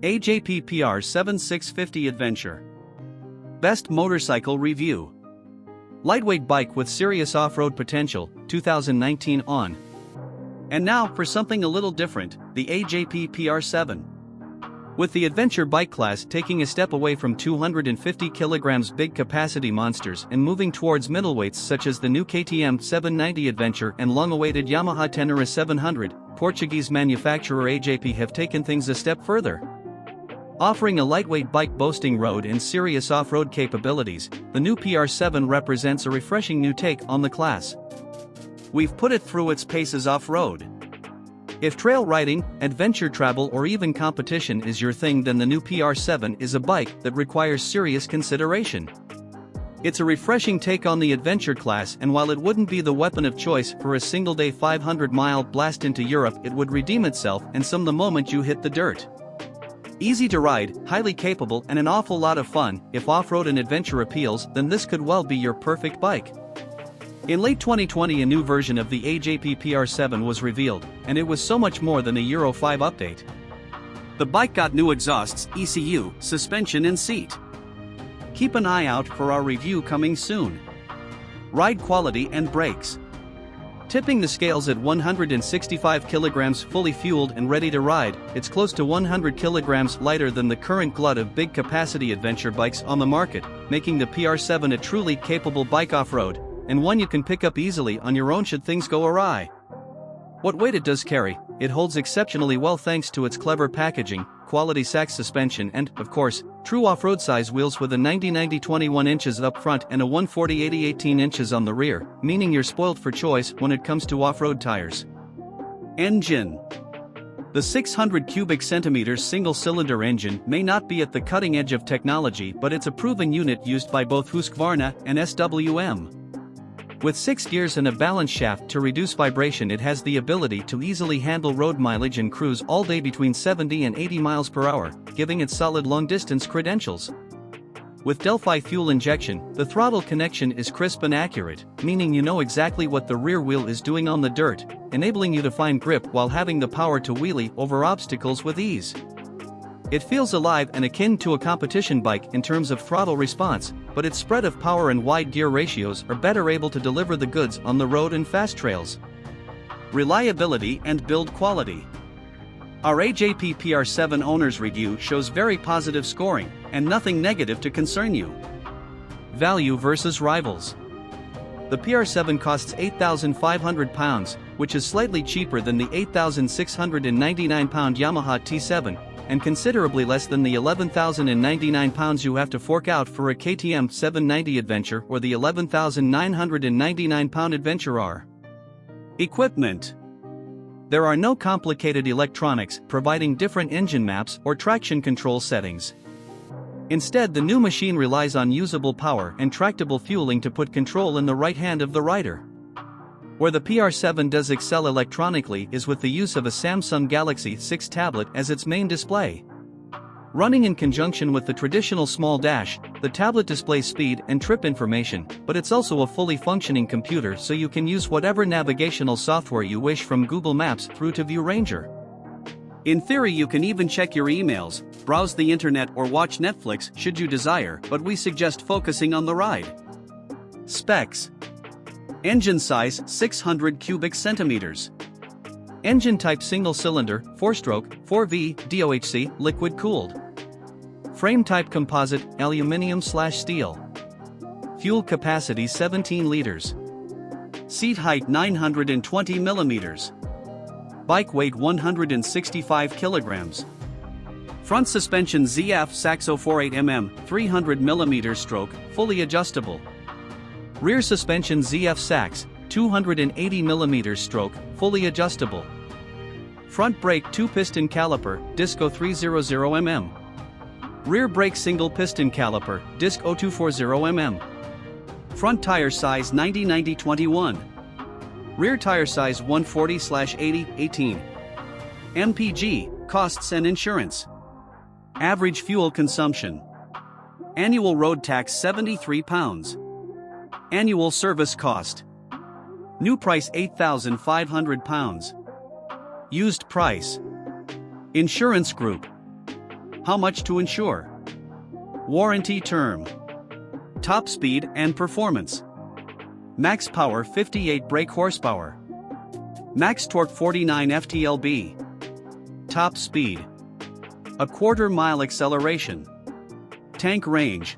AJP PR7 650 Adventure. Best Motorcycle Review. Lightweight bike with serious off-road potential, 2019 on. And now for something a little different, the AJP PR7. With the adventure bike class taking a step away from 250 kg big capacity monsters and moving towards middleweights such as the new KTM 790 Adventure and long-awaited Yamaha Tenere 700, Portuguese manufacturer AJP have taken things a step further. Offering a lightweight bike boasting road and serious off-road capabilities, the new PR7 represents a refreshing new take on the class. We've put it through its paces off-road. If trail riding, adventure travel or even competition is your thing, then the new PR7 is a bike that requires serious consideration. It's a refreshing take on the adventure class, and while it wouldn't be the weapon of choice for a single-day 500-mile blast into Europe, it would redeem itself and some the moment you hit the dirt. Easy to ride, highly capable and an awful lot of fun. If off-road and adventure appeals, then this could well be your perfect bike. In late 2020 a new version of the AJP PR7 was revealed, and it was so much more than a Euro 5 update. The bike got new exhausts, ECU, suspension and seat. Keep an eye out for our review coming soon. Ride quality and brakes. Tipping the scales at 165 kg fully fueled and ready to ride, it's close to 100 kg lighter than the current glut of big capacity adventure bikes on the market, making the PR7 a truly capable bike off-road, and one you can pick up easily on your own should things go awry. What weight it does carry, it holds exceptionally well thanks to its clever packaging, quality Sachs suspension and, of course, true off-road size wheels with a 90-90 21 inches up front and a 140-80 18 inches on the rear, meaning you're spoiled for choice when it comes to off-road tires. Engine. The 600 cubic centimeters single-cylinder engine may not be at the cutting edge of technology, but it's a proven unit used by both Husqvarna and SWM. With 6 gears and a balance shaft to reduce vibration, it has the ability to easily handle road mileage and cruise all day between 70 and 80 miles per hour, giving it solid long-distance credentials. With Delphi fuel injection, the throttle connection is crisp and accurate, meaning you know exactly what the rear wheel is doing on the dirt, enabling you to find grip while having the power to wheelie over obstacles with ease. It feels alive and akin to a competition bike in terms of throttle response, but its spread of power and wide gear ratios are better able to deliver the goods on the road and fast trails. Reliability and build quality. Our AJP PR7 owner's review shows very positive scoring, and nothing negative to concern you. Value versus rivals. The PR7 costs £8,500, which is slightly cheaper than the £8,699 Yamaha T7, and considerably less than the £11,099 you have to fork out for a KTM 790 Adventure or the £11,999 Adventure R. Equipment. There are no complicated electronics providing different engine maps or traction control settings. Instead, the new machine relies on usable power and tractable fueling to put control in the right hand of the rider. Where the PR7 does excel electronically is with the use of a Samsung Galaxy 6 tablet as its main display. Running in conjunction with the traditional small dash, the tablet displays speed and trip information, but it's also a fully functioning computer, so you can use whatever navigational software you wish, from Google Maps through to View Ranger. In theory, you can even check your emails, browse the internet or watch Netflix should you desire, but we suggest focusing on the ride. Specs. Engine size 600 cubic centimeters. Engine type single-cylinder, 4-stroke, 4V, DOHC, liquid-cooled. Frame type composite, aluminium/steel. Fuel capacity 17 liters. Seat height 920 millimeters. Bike weight 165 kilograms. Front suspension ZF Sachs Ø48 mm, 300 mm stroke, fully adjustable. Rear suspension ZF Sachs, 280 mm stroke, fully adjustable. Front brake 2-piston caliper, disc 0300 mm. Rear brake single piston caliper, disc 0240 mm. Front tire size 90-90 21. Rear tire size 140/80 18. MPG, costs and insurance. Average fuel consumption. Annual road tax £73. Annual service cost. New price £8,500. Used price. Insurance group. How much to insure? Warranty term. Top speed and performance. Max power 58 brake horsepower. Max torque 49 ft-lb. Top speed. A quarter mile acceleration. Tank range